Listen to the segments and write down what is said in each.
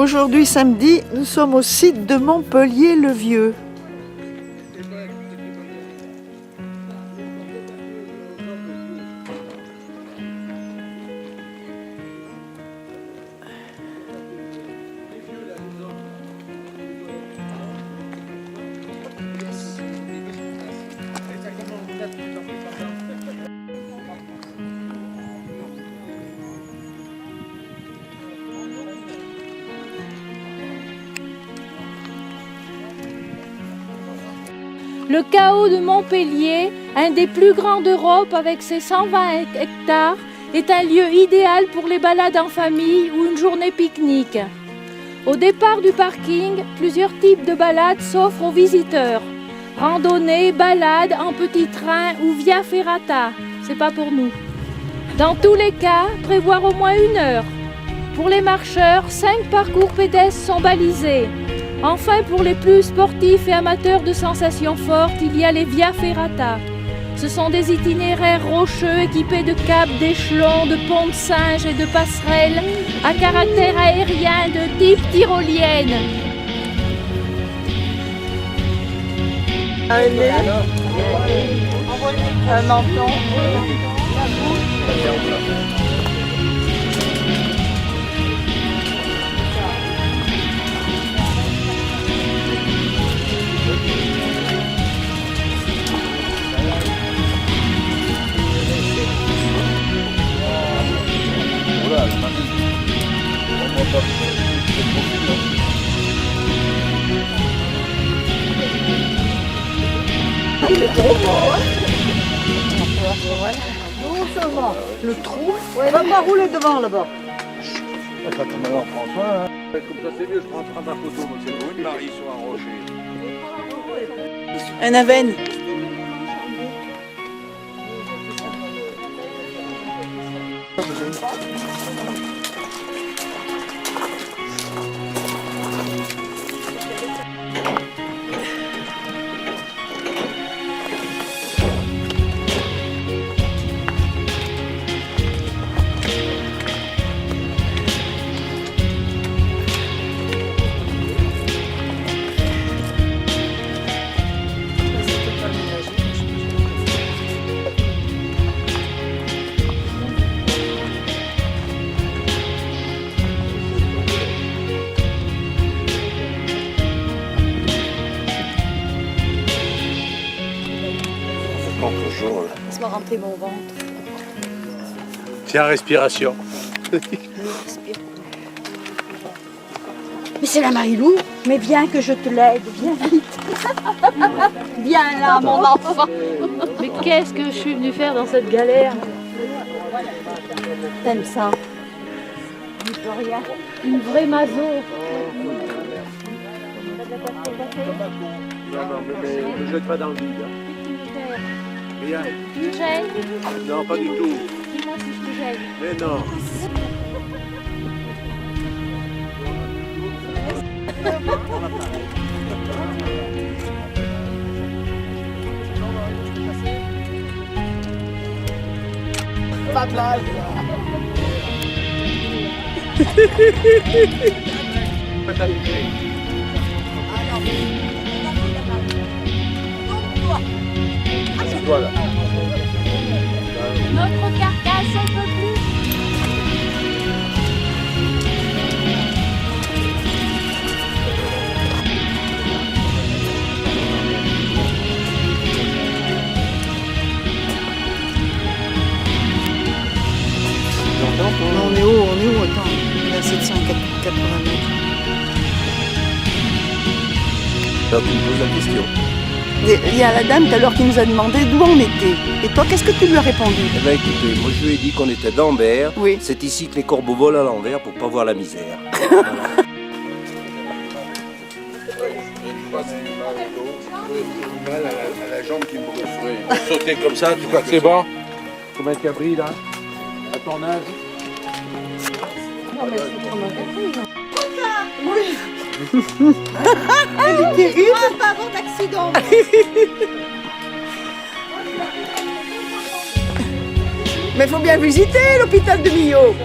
Aujourd'hui samedi, nous sommes au site de Montpellier-le-Vieux. Le KO de Montpellier, un des plus grands d'Europe avec ses 120 hectares, est un lieu idéal pour les balades en famille ou une journée pique-nique. Au départ du parking, plusieurs types de balades s'offrent aux visiteurs. Randonnée, balade en petit train ou via ferrata, c'est pas pour nous. Dans tous les cas, prévoir au moins 1 heure. Pour les marcheurs, 5 parcours pédestres sont balisés. Enfin, pour les plus sportifs et amateurs de sensations fortes, il y a les Via Ferrata. Ce sont des itinéraires rocheux équipés de câbles, d'échelons, de ponts de singes et de passerelles à caractère aérien de type tyrolienne. Un menton. Il est trop beau, doucement. Le trou, ouais, va pas rouler devant là-bas. Quand on en prend soin, comme ça c'est mieux, je prends ma photo, c'est bon, une Marie sur un rocher. Un avenne. Toujours, Laisse-moi rentrer mon ventre. tiens, respiration. Mais c'est la Marilou. Mais viens que je te l'aide, viens vite. Viens là, mon enfant. Mais qu'est-ce que je suis venue faire dans cette galère? T'aimes ça? Dis plus rien. Une vraie maso. Ne jette pas dans le vide. Rien. Tu me gênes? Non, pas du tout. Dis-moi si je te gêne. Mais non. Pas de blague. Voilà. Notre carcasse, on peut plus. On est où, attends, on est à 780 mètres. Là, tu me poses la question. Il y a la dame tout à l'heure qui nous a demandé d'où on était. Et toi, qu'est-ce que tu lui as répondu? Eh bien écoutez, moi je lui ai dit qu'on était d'Ambert. Oui. C'est ici que les corbeaux volent à l'envers pour pas voir la misère. Mal à la jambe qui me brûle. Sauter comme ça, tu crois que c'est bon? Comme un cabri là, à ton âge. Non, mais c'est pour mon Oui. Elle est terrible. pas avant d'accident. Mais il faut bien visiter l'hôpital de Millau.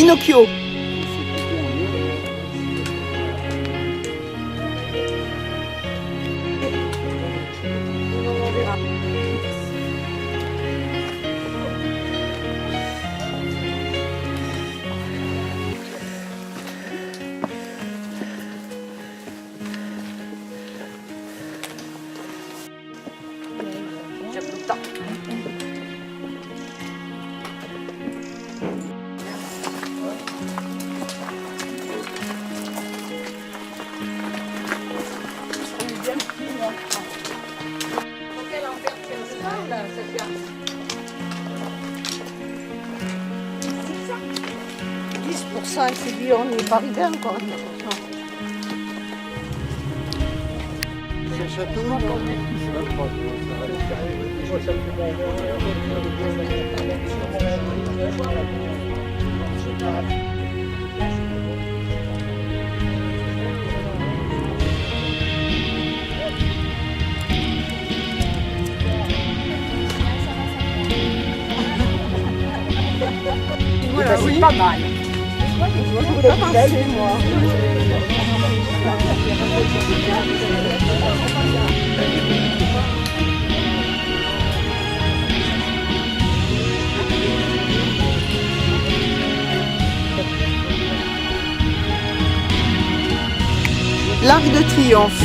Pinocchio. C'est dit, on n'est pas arrivé encore. Voilà, c'est pas mal. Je voulais passer, moi. L'Arc de Triomphe.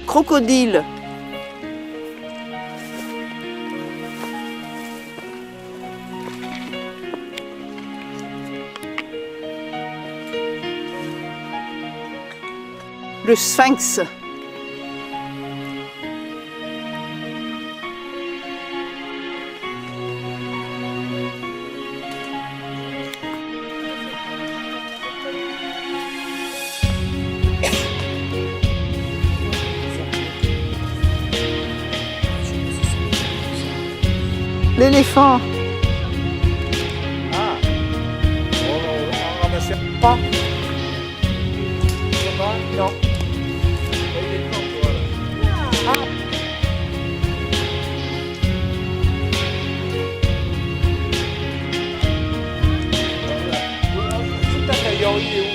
Crocodile. Le Sphinx. L'éléphant. Ah, on ramassait pas. Non. Le tataillon, il est où?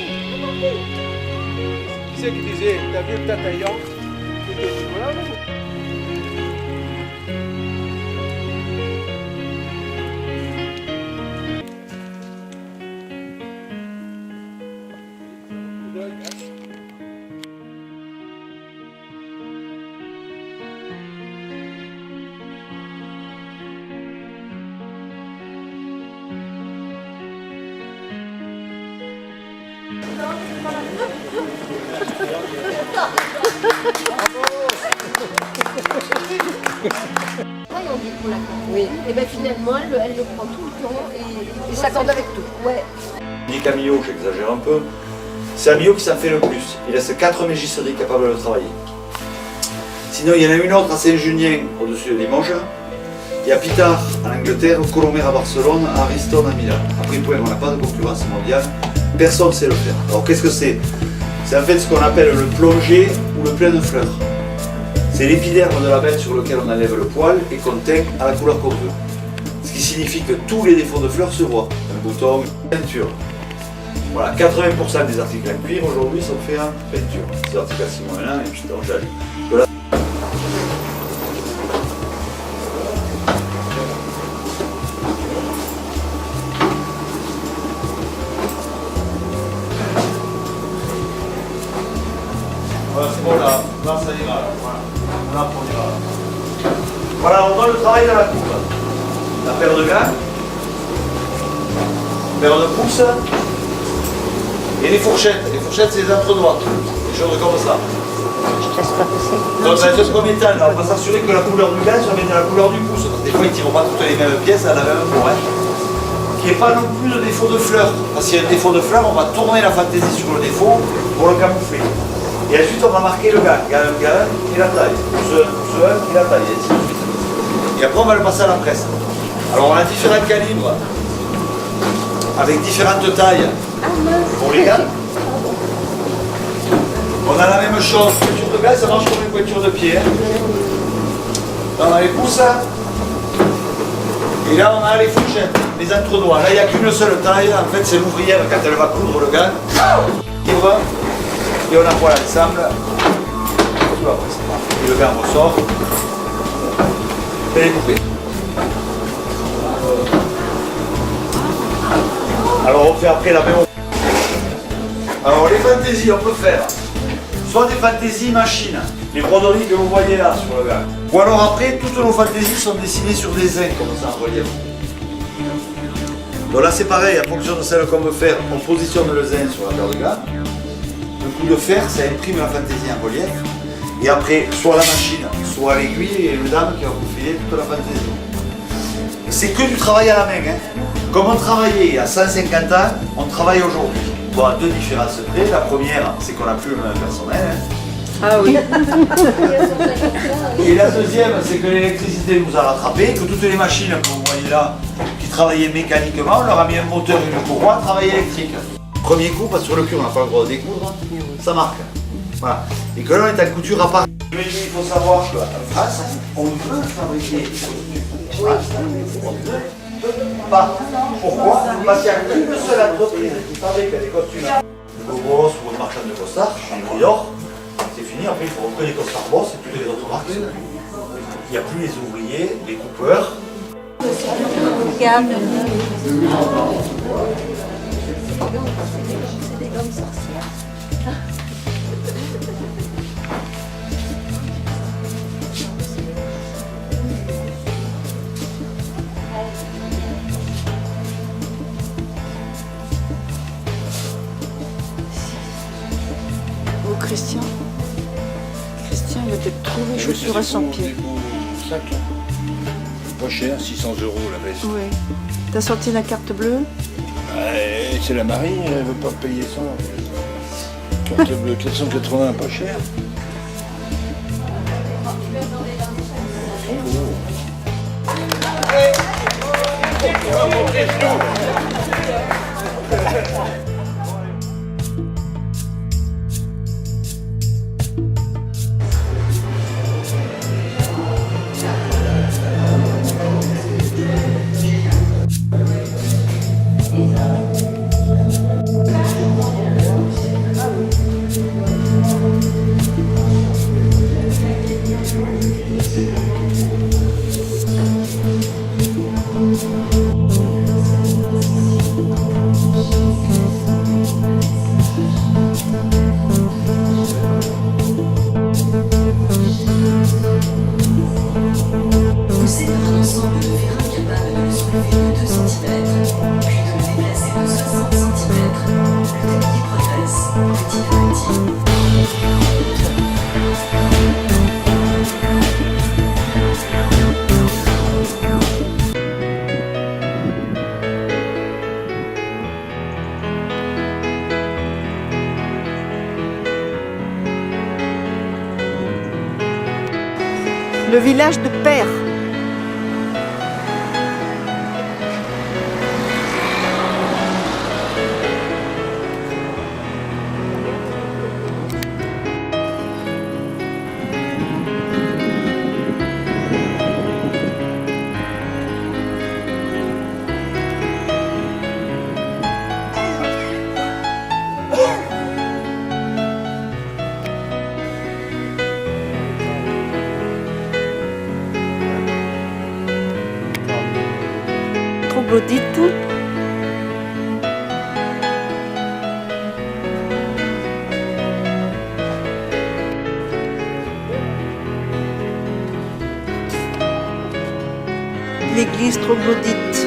Qui c'est qui disait, t'as vu le tataillon? Voilà. Oui, et bien finalement, elle le prend tout le temps et s'accorde avec tout. Ouais. Je dis Camillo, j'exagère un peu. C'est Camillo qui s'en fait le plus. Il reste 4 mégisseries capables de travailler. Sinon, il y en a une autre à Saint-Junien, au-dessus de Limoges. Il y a Pitard en Angleterre, Colomer à Barcelone, Ariston à Milan. Après, on n'a pas de concurrence mondiale. Personne ne sait le faire. Alors, qu'est-ce que c'est? C'est en fait ce qu'on appelle le plongé ou le plein de fleurs. C'est l'épiderme de la bête sur lequel on enlève le poil et qu'on teint à la couleur qu'on veut. Ce qui signifie que tous les défauts de fleurs se voient. Un bouton, une peinture. Voilà, 80% des articles en cuir aujourd'hui sont faits en peinture. Ces articles à 6 mois et puis en gel. Voilà, c'est bon là ça ira là. Voilà, on ira là. Voilà, on doit le travail dans la coupe. La paire de gants, paire de pouces et les fourchettes. Les fourchettes, c'est les entre-doigts. Des choses comme ça. Donc, dans un premier temps, on va s'assurer que la couleur du gant soit bien la couleur du pouce. Parce que des fois, ils ne tirent pas toutes les mêmes pièces à la même peau. Qu'il n'y ait pas non plus de défaut de fleurs. Parce qu'il y a un défaut de fleurs, on va tourner la fantaisie sur le défaut pour le camoufler. Et ensuite, on va marquer le gant et la taille. Ce 1 et la taille, et ainsi de suite. Et après, on va le passer à la presse. Alors, on a différents calibres avec différentes tailles pour les gants. On a la même chose, couture de gants, ça marche comme une couture de pied. Hein. Là on a les pouces, et là on a les fourchettes, les entre-doigts. Là il n'y a qu'une seule taille, en fait c'est l'ouvrière quand elle va coudre le gant. Libre, et on envoie l'ensemble. Et le gant ressort. Et les coupées. Alors on fait après la même. Alors les fantaisies, on peut faire soit des fantaisies machines, les broderies que vous voyez là sur le gars. Ou alors après, toutes nos fantaisies sont dessinées sur des zins comme ça en relief. Donc là c'est pareil, en fonction de celle qu'on veut faire, on positionne le zin sur la paire de gants. Le coup de fer, ça imprime la fantaisie en relief. Et après, soit la machine, soit l'aiguille et le dame qui va vous filer toute la fantaisie. C'est que du travail à la main. Hein. Comme on travaillait il y a 150 ans, on travaille aujourd'hui. Bon, à deux différences près. La première, c'est qu'on n'a plus le même personnel. Hein. Ah oui. Et la deuxième, c'est que l'électricité nous a rattrapés, que toutes les machines que vous voyez là, qui travaillaient mécaniquement, on leur a mis un moteur et une courroie à travail électrique. Premier coup, parce que sur le cul, on n'a pas le droit de découdre, ça marque. Voilà. Et que là, on est en couture à part. Mais il faut savoir qu'en France, on peut fabriquer des costumes. On ne peut pas. Pourquoi? Parce qu'il n'y a qu'une seule entreprise qui fabrique des costumes. Le Boss ou le marchand de costards, en dehors, c'est fini. Après, il faut que les costards Boss et toutes les autres marques. Il n'y a plus les ouvriers, les coupeurs. Regarde. Oh, Christian, il va peut-être trouver les chaussures à 100 pieds. Sac, là. Pas cher, 600 € la veste. Oui. T'as sorti la carte bleue? C'est la marine, elle veut pas payer ça. Carte bleue, 480, pas cher. Poussé par un ensemble de vérins capables de soulever de 2 cm, puis de le déplacer de 60 cm, le tapis progresse petit à petit. Le village de Père. Troglodyte. L'église troglodyte.